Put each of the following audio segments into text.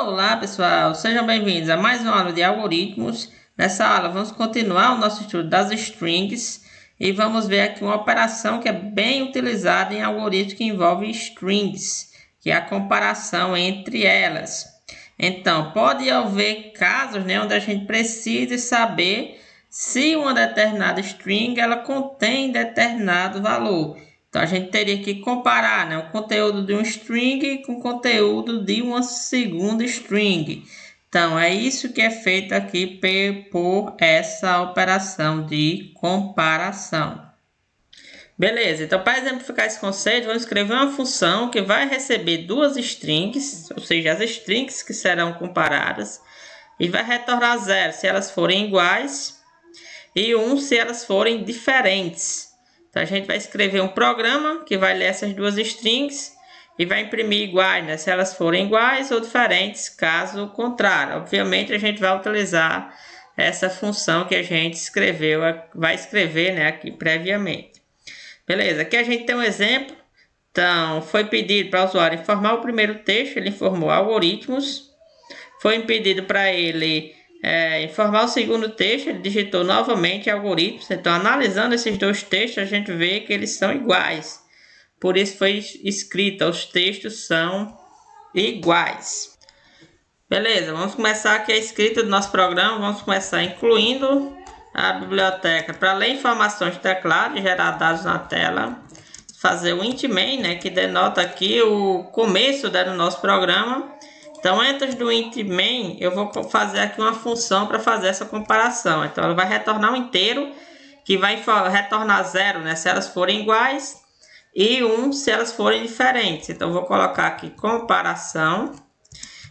Olá pessoal, sejam bem-vindos a mais uma aula de algoritmos. Nessa aula vamos continuar o nosso estudo das strings e vamos ver aqui uma operação que é bem utilizada em algoritmos que envolve strings, que é a comparação entre elas. Então, pode haver casos, onde a gente precise saber se uma determinada string ela contém determinado valor. Então, a gente teria que comparar, o conteúdo de um string com o conteúdo de uma segunda string. Então, é isso que é feito aqui por essa operação de comparação. Beleza, então para exemplificar esse conceito, vamos escrever uma função que vai receber duas strings, ou seja, as strings que serão comparadas, e vai retornar 0 se elas forem iguais e 1 se elas forem diferentes. Então, a gente vai escrever um programa que vai ler essas duas strings e vai imprimir iguais, se elas forem iguais ou diferentes, caso contrário. Obviamente, a gente vai utilizar essa função que a gente vai escrever, aqui previamente. Beleza, aqui a gente tem um exemplo. Então, foi pedido para o usuário informar o primeiro texto, ele informou algoritmos. Foi pedido para ele informar o segundo texto, ele digitou novamente algoritmos. Então, analisando esses dois textos, a gente vê que eles são iguais. Por isso foi escrito, os textos são iguais. Beleza, vamos começar aqui a escrita do nosso programa. Vamos começar incluindo a biblioteca para ler informações de teclado e gerar dados na tela. Fazer o int main, que denota aqui o começo do nosso programa. Então, antes do int main, eu vou fazer aqui uma função para fazer essa comparação. Então, ela vai retornar um inteiro, que vai retornar 0, se elas forem iguais, e 1 se elas forem diferentes. Então, eu vou colocar aqui comparação.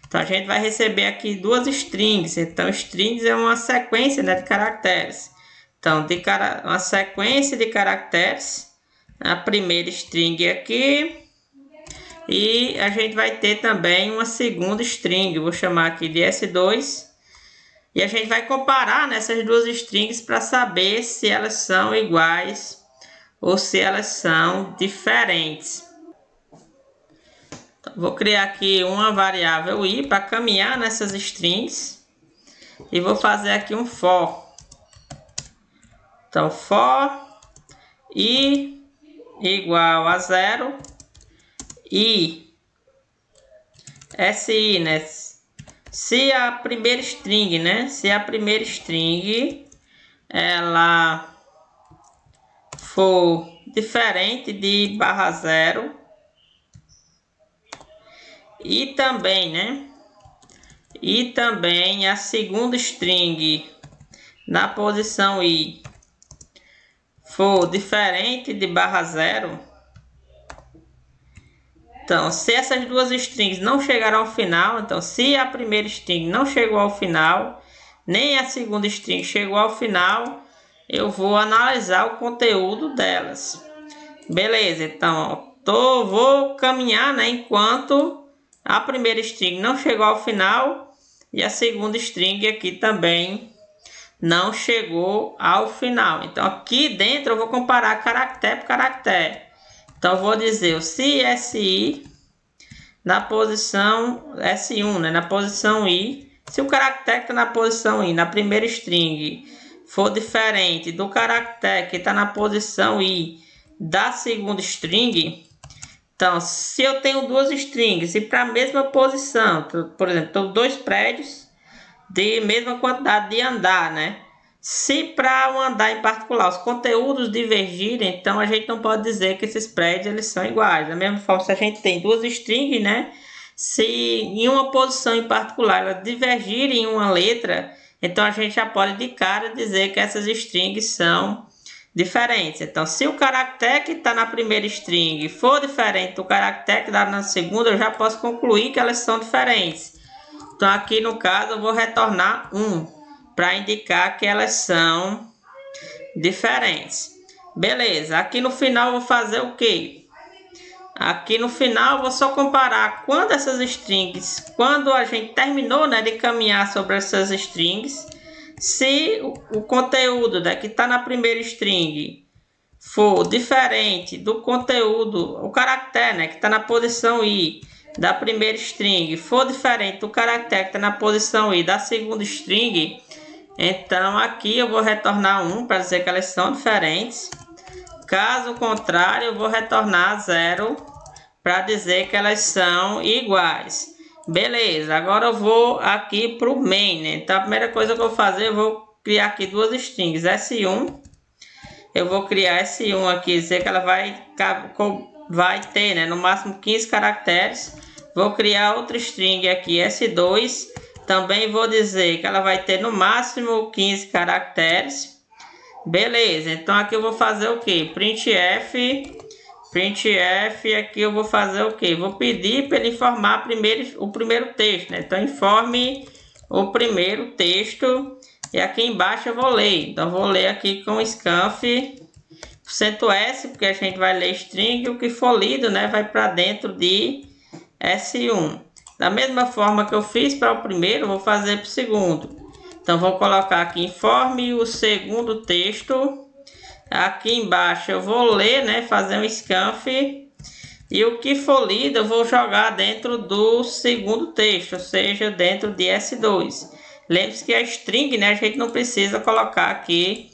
Então, a gente vai receber aqui duas strings. Então, strings é uma sequência de caracteres. Então, uma sequência de caracteres. A primeira string aqui. E a gente vai ter também uma segunda string, vou chamar aqui de S2. E a gente vai comparar nessas duas strings para saber se elas são iguais ou se elas são diferentes. Então, vou criar aqui uma variável i para caminhar nessas strings. E vou fazer aqui um for. Então, for i igual a 0. E si, se a primeira string, ela for diferente de /0 e também a segunda string na posição i for diferente de /0. Então, se essas duas strings não chegaram ao final, então se a primeira string não chegou ao final, nem a segunda string chegou ao final, eu vou analisar o conteúdo delas. Beleza, então vou caminhar enquanto a primeira string não chegou ao final e a segunda string aqui também não chegou ao final. Então, aqui dentro eu vou comparar caractere por caractere. Então, eu vou dizer o si na posição S1, na posição i. Se o caractere que está na posição i, na primeira string, for diferente do caractere que está na posição i da segunda string, então, se eu tenho duas strings e para a mesma posição, por exemplo, estou dois prédios de mesma quantidade de andar, Se para um andar em particular os conteúdos divergirem, então a gente não pode dizer que esses prédios eles são iguais. Da mesma forma, se a gente tem duas strings, se em uma posição em particular elas divergirem em uma letra, então a gente já pode de cara dizer que essas strings são diferentes. Então, se o caractere que está na primeira string for diferente do caractere que está na segunda, eu já posso concluir que elas são diferentes. Então, aqui no caso, eu vou retornar 1. Para indicar que elas são diferentes. Beleza, aqui no final eu vou fazer o que? Aqui no final eu vou só comparar quando essas strings, quando a gente terminou de caminhar sobre essas strings, se o conteúdo que está na primeira string for diferente do conteúdo, o caractere que está na posição i, da primeira string for diferente do caractere que está na posição I da segunda string, então aqui eu vou retornar 1 para dizer que elas são diferentes. Caso contrário, eu vou retornar 0 para dizer que elas são iguais. Beleza, agora eu vou aqui para o main, né? Então a primeira coisa que eu vou fazer, eu vou criar aqui duas strings, S1. Eu vou criar S1 aqui, dizer que ela vai ter, né, no máximo 15 caracteres. Vou criar outra string aqui, S2. Também vou dizer que ela vai ter no máximo 15 caracteres. Beleza, então aqui eu vou fazer o que? Printf, aqui eu vou fazer o que? Vou pedir para ele informar o primeiro texto, né? Então informe o primeiro texto. E aqui embaixo eu vou ler. Então vou ler aqui com scanf %s, porque a gente vai ler string, o que for lido, né, vai para dentro de S1. Da mesma forma que eu fiz para o primeiro, vou fazer para o segundo. Então vou colocar aqui informe o segundo texto. Aqui embaixo eu vou ler, né, fazer um scanf, e o que for lido eu vou jogar dentro do segundo texto, ou seja, dentro de S2. Lembre-se que a string, né, a gente não precisa colocar aqui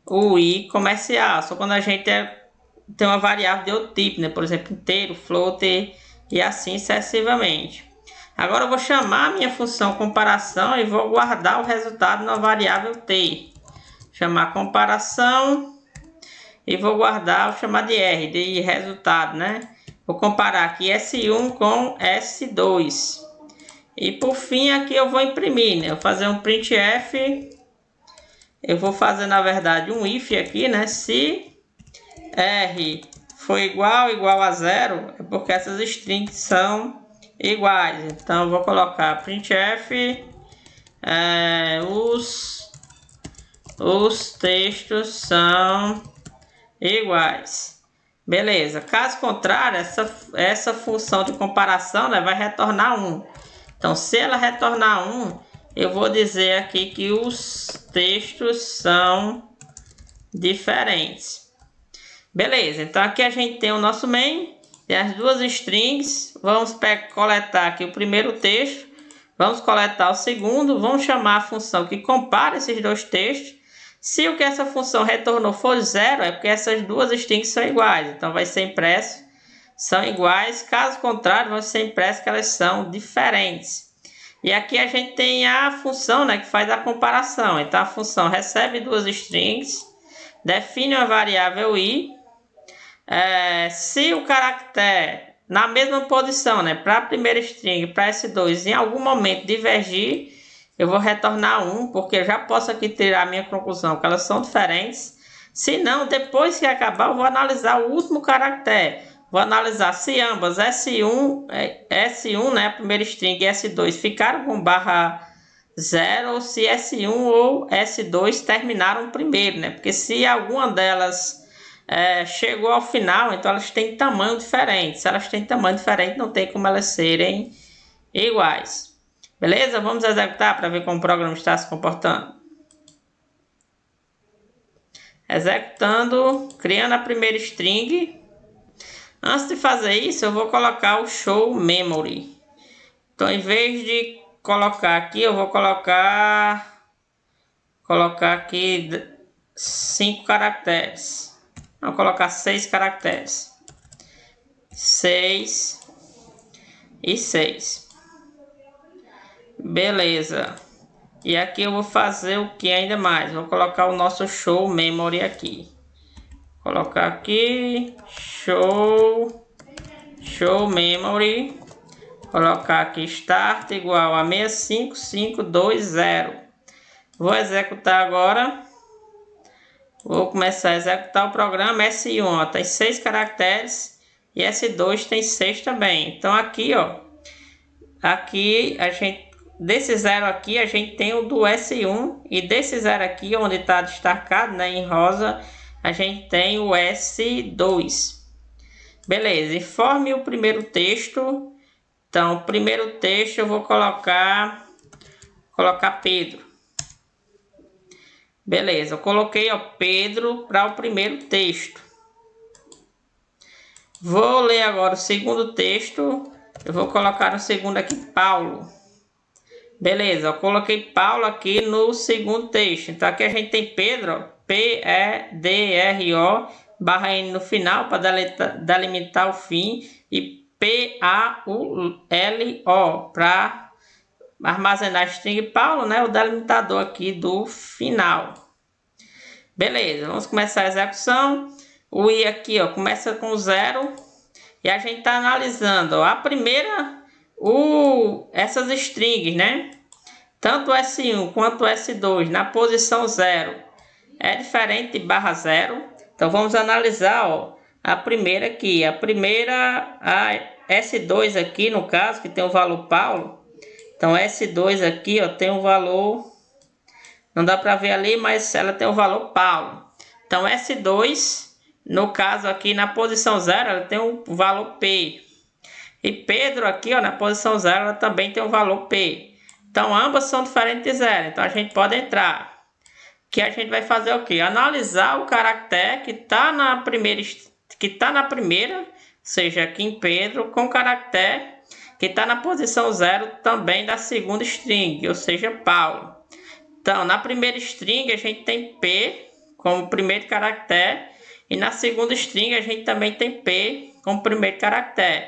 o i comercial, só quando a gente tem uma variável de outro tipo, né, por exemplo, inteiro, float e assim sucessivamente. Agora eu vou chamar a minha função comparação e vou guardar o resultado na variável t. Chamar comparação e vou guardar o chamar de R, de resultado, né? Vou comparar aqui S1 com S2. E por fim aqui eu vou imprimir, né? Eu vou fazer um printf. Eu vou fazer na verdade um if aqui, né? Se R for igual a 0, é porque essas strings são iguais. Então eu vou colocar printf, os textos são iguais. Beleza. Caso contrário, essa função de comparação, né, vai retornar 1. Então se ela retornar 1, eu vou dizer aqui que os textos são diferentes. Beleza, então aqui a gente tem o nosso main, tem as duas strings. Vamos coletar aqui o primeiro texto, vamos coletar o segundo, vamos chamar a função que compara esses dois textos. Se o que essa função retornou for 0, é porque essas duas strings são iguais, então vai ser impresso são iguais. Caso contrário, vai ser impresso que elas são diferentes. E aqui a gente tem a função, né, que faz a comparação. Então a função recebe duas strings, define uma variável i. Se o caractere na mesma posição, né, para a primeira string e para S2 em algum momento divergir, eu vou retornar 1, porque eu já posso aqui tirar a minha conclusão que elas são diferentes. Se não, depois que acabar, eu vou analisar o último caractere. Vou analisar se ambas S1, né, a primeira string e S2 ficaram com barra 0, ou se S1 ou S2 terminaram primeiro, né? Porque se alguma delas chegou ao final, então elas têm tamanho diferente. Se elas têm tamanho diferente, não tem como elas serem iguais. Beleza? Vamos executar para ver como o programa está se comportando. Executando, criando a primeira string. Antes de fazer isso, eu vou colocar o show memory. Então, em vez de colocar aqui, eu vou colocar aqui 5 caracteres. Vou colocar 6 caracteres. 6 e 6. Beleza. E aqui eu vou fazer o que ainda mais? Vou colocar o nosso show memory aqui. Colocar aqui show memory. Colocar aqui start igual a 65520. Vou executar agora. Vou começar a executar o programa. S1 ó, tem 6 caracteres e S2 tem 6 também. Então aqui ó, aqui a gente desse 0 aqui a gente tem o do S1, e desse 0 aqui onde está destacado, né, em rosa, a gente tem o S2. Beleza, informe o primeiro texto. Então, o primeiro texto eu vou colocar Pedro. Beleza, eu coloquei ó, Pedro para o primeiro texto. Vou ler agora o segundo texto. Eu vou colocar no segundo aqui, Paulo. Beleza, eu coloquei Paulo aqui no segundo texto. Então aqui a gente tem Pedro, ó, P-E-D-R-O, barra N no final para delimitar o fim. E P-A-U-L-O para armazenar a string Paulo, né? O delimitador aqui do final. Beleza, vamos começar a execução. O I aqui, ó, começa com 0. E a gente está analisando, ó, a primeira, essas strings, né? Tanto o S1 quanto o S2 na posição 0 é diferente de barra 0. Então vamos analisar, ó, a primeira aqui. A S2 aqui, no caso, que tem o valor Paulo. Então S2 aqui, ó, tem um valor, não dá para ver ali, mas ela tem o valor Paulo. Então S2, no caso aqui na posição 0, ela tem o valor P. E Pedro aqui, ó, na posição 0, ela também tem o valor P. Então ambas são diferentes de 0. Então a gente pode entrar. Que a gente vai fazer o quê? Analisar o caractere que está na primeira, ou seja, aqui em Pedro, com o caractere que está na posição 0 também da segunda string, ou seja, Paulo. Então, na primeira string a gente tem P como primeiro caractere e na segunda string a gente também tem P como primeiro caractere.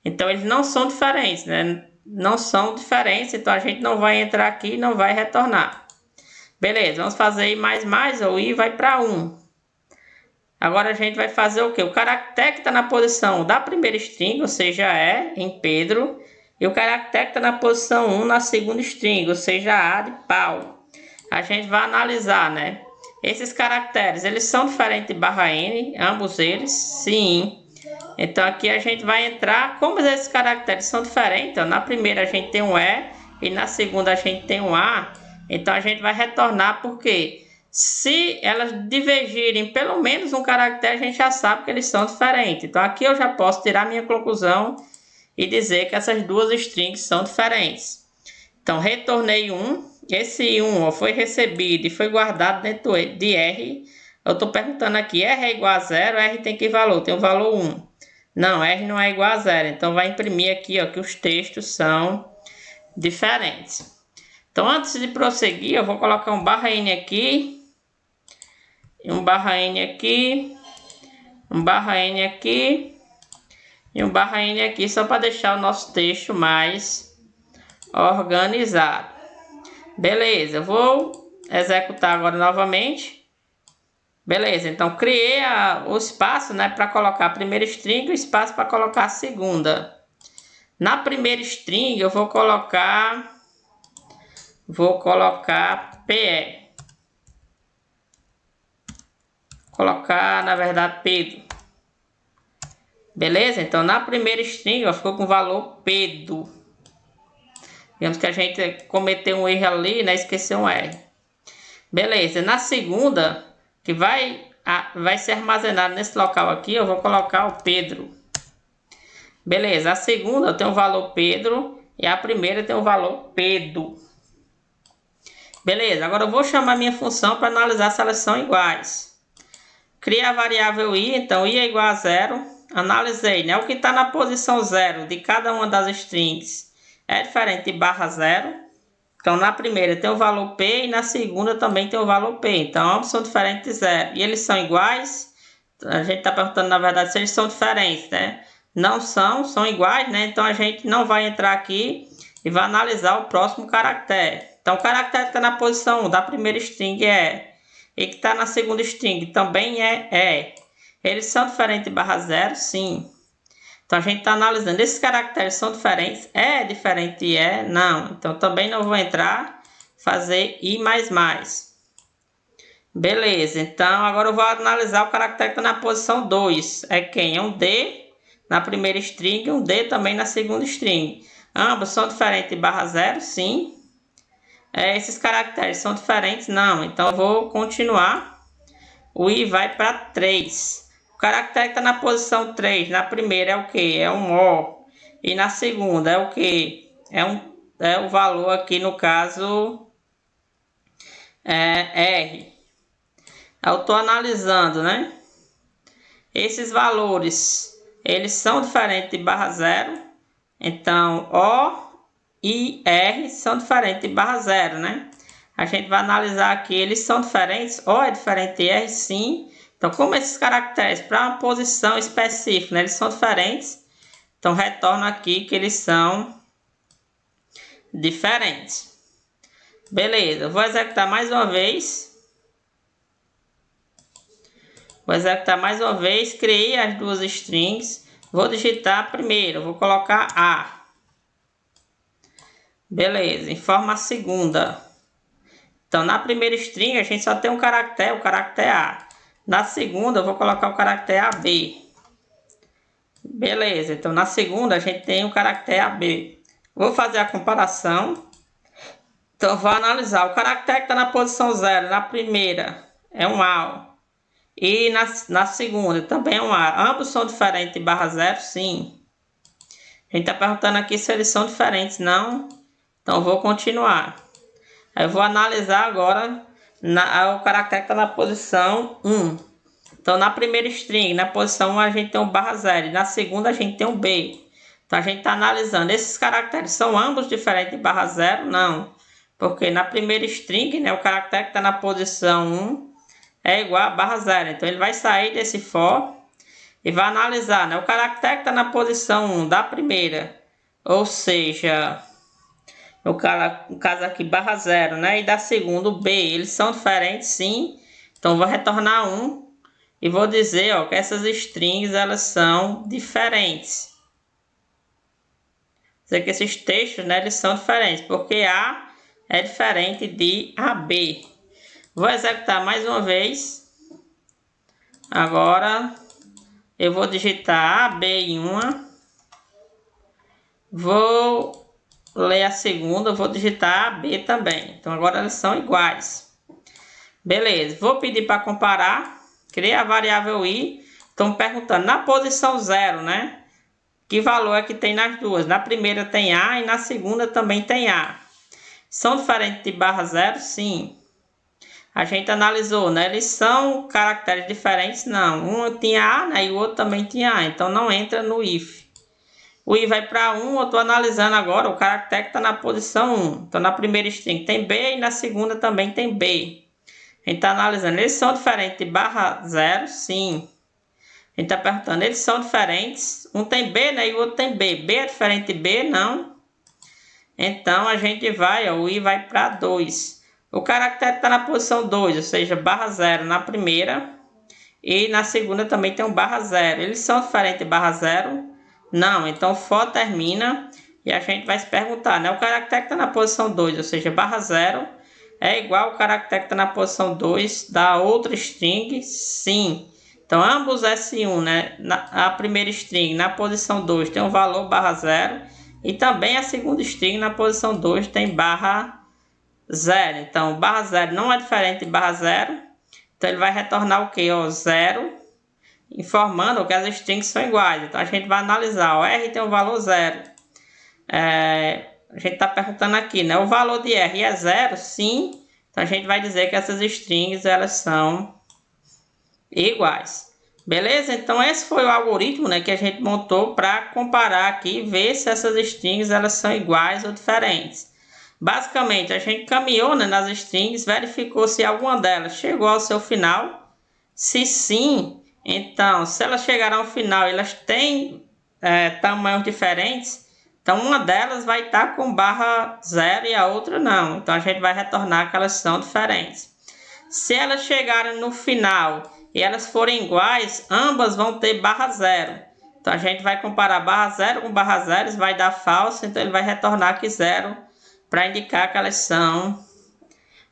Então, eles não são diferentes, né? Não são diferentes, então a gente não vai entrar aqui e não vai retornar. Beleza, vamos fazer I++, ou I vai para 1. Agora a gente vai fazer o quê? O caractere que está na posição da primeira string, ou seja, E, em Pedro, e o caractere que está na posição 1 na segunda string, ou seja, A de Paulo. A gente vai analisar, né? Esses caracteres, eles são diferentes de barra N, ambos eles, sim. Então aqui a gente vai entrar, como esses caracteres são diferentes, ó, na primeira a gente tem um E e na segunda a gente tem um A, então a gente vai retornar porque se elas divergirem pelo menos um caractere, a gente já sabe que eles são diferentes. Então aqui eu já posso tirar minha conclusão e dizer que essas duas strings são diferentes. Então retornei 1, esse 1 ó, foi recebido e foi guardado dentro de R. Eu estou perguntando aqui, R é igual a 0, R tem que valor? Tem o valor 1. Não, R não é igual a 0, então vai imprimir aqui, ó, que os textos são diferentes. Então antes de prosseguir, eu vou colocar um barra N aqui, um barra N aqui, um barra N aqui e um barra N aqui, só para deixar o nosso texto mais organizado. Beleza, eu vou executar agora novamente. Beleza, então criei o espaço, né, para colocar a primeira string e o espaço para colocar a segunda. Na primeira string eu vou colocar PE. Colocar, na verdade, Pedro. Beleza? Então na primeira string ó, ficou com o valor Pedro. Digamos que a gente cometeu um erro ali, né, esqueceu um R. Beleza, na segunda, que vai ser armazenado nesse local aqui, eu vou colocar o Pedro. Beleza, a segunda tem o valor Pedro e a primeira tem o valor Pedro. Beleza, agora eu vou chamar minha função para analisar se elas são iguais. Criei a variável I, então I é igual a 0. Analisei, né? O que está na posição 0 de cada uma das strings é diferente de barra 0. Então, na primeira tem o valor P e na segunda também tem o valor P. Então, ambos são diferentes de 0. E eles são iguais? A gente está perguntando, na verdade, se eles são diferentes, né? Não são iguais, né? Então, a gente não vai entrar aqui e vai analisar o próximo caractere. Então, o caractere que está na posição 1 da primeira string é E, que está na segunda string também é. Eles são diferentes de barra 0? Sim. Então, a gente está analisando, esses caracteres são diferentes? É diferente de E? Não. Então, também não vou entrar, fazer I++. Beleza, então agora eu vou analisar o caractere que está na posição 2. É quem? É um D na primeira string e um D também na segunda string. Ambos são diferentes de barra 0? Sim. Esses caracteres são diferentes? Não. Então, eu vou continuar. O I vai para 3. O caractere que está na posição 3, na primeira é o que? É um O. E na segunda é o que? É o valor aqui, no caso, R. Eu estou analisando, né? Esses valores, eles são diferentes de barra 0. Então, O e R são diferentes de barra zero, né? A gente vai analisar aqui, eles são diferentes. O é diferente de R, sim. Então, como esses caracteres para uma posição específica, né, eles são diferentes, então retorno aqui que eles são diferentes. Beleza, vou executar mais uma vez. Criei as duas strings. Vou digitar primeiro, vou colocar A. Beleza, informa a segunda. Então, na primeira string, a gente só tem um caractere, o caractere A. Na segunda, eu vou colocar o caractere AB. Beleza, então na segunda, a gente tem o caractere AB. Vou fazer a comparação. Então, vou analisar. O caractere que está na posição 0, na primeira, é um A. E na segunda, também é um A. Ambos são diferentes de barra 0? Sim. A gente está perguntando aqui se eles são diferentes, não. Então, vou continuar. Aí eu vou analisar agora o caractere que está na posição 1. Então, na primeira string, na posição 1, a gente tem um barra 0. E na segunda, a gente tem um B. Então, a gente está analisando. Esses caracteres são ambos diferentes de barra 0? Não. Porque na primeira string, né, o caractere que está na posição 1 é igual a barra 0. Então, ele vai sair desse for e vai analisar, né, o caractere que está na posição 1 da primeira. Ou seja, no caso aqui, barra 0, né? E da segunda, o B. Eles são diferentes, sim. Então, vou retornar 1. E vou dizer, ó, que essas strings, elas são diferentes. Quer dizer que esses textos, né, eles são diferentes. Porque A é diferente de AB. Vou executar mais uma vez. Agora, eu vou digitar AB em uma. Vou ler a segunda, vou digitar AB também. Então, agora elas são iguais. Beleza, vou pedir para comparar. Criei a variável i. Estão perguntando na posição 0, né? Que valor é que tem nas duas? Na primeira tem A e na segunda também tem A. São diferentes de barra 0? Sim. A gente analisou, né? Eles são caracteres diferentes? Não. Um tinha A, né? E o outro também tinha A. Então, não entra no if. O i vai para 1, eu estou analisando agora o caractere que está na posição 1. Então, na primeira string tem B e na segunda também tem B. A gente está analisando, eles são diferentes de barra 0? Sim. A gente está perguntando, eles são diferentes? Um tem B, né? E o outro tem B. B é diferente de B? Não. Então, a gente vai, ó, o i vai para 2. O caractere está na posição 2, ou seja, barra 0 na primeira. E na segunda também tem um barra 0. Eles são diferentes de barra 0? Não, então for termina e a gente vai se perguntar, né? O caractere que está na posição 2, ou seja, barra 0, é igual ao caractere que está na posição 2 da outra string? Sim. Então, ambos S1, né? A primeira string na posição 2 tem um valor barra 0 e também a segunda string na posição 2 tem barra 0. Então, barra 0 não é diferente de barra 0. Então, ele vai retornar o quê? 0. Informando que as strings são iguais. Então, a gente vai analisar. O R tem um valor 0. A gente está perguntando aqui, né? O valor de R é 0? Sim. Então, a gente vai dizer que essas strings, elas são iguais. Beleza? Então, esse foi o algoritmo, né, que a gente montou para comparar aqui e ver se essas strings, elas são iguais ou diferentes. Basicamente, a gente caminhou, né, nas strings, verificou se alguma delas chegou ao seu final. Se sim, então, se elas chegaram ao final e elas têm tamanhos diferentes, então uma delas vai estar com barra 0 e a outra não. Então, a gente vai retornar que elas são diferentes. Se elas chegarem no final e elas forem iguais, ambas vão ter barra 0. Então, a gente vai comparar barra 0 com barra 0, vai dar falso, então ele vai retornar aqui 0 para indicar que elas são,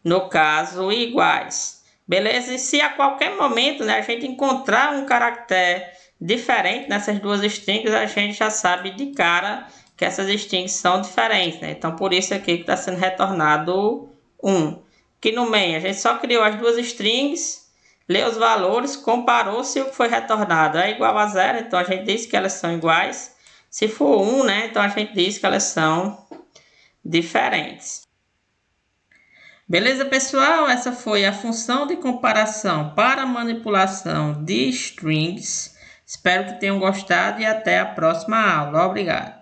no caso, iguais. Beleza? E se a qualquer momento, né, a gente encontrar um caractere diferente nessas duas strings, a gente já sabe de cara que essas strings são diferentes, né? Então, por isso aqui que está sendo retornado 1. Aqui no main, a gente só criou as duas strings, leu os valores, comparou se o que foi retornado é igual a 0, então a gente diz que elas são iguais. Se for 1, né, então a gente diz que elas são diferentes. Beleza, pessoal? Essa foi a função de comparação para manipulação de strings. Espero que tenham gostado e até a próxima aula. Obrigado.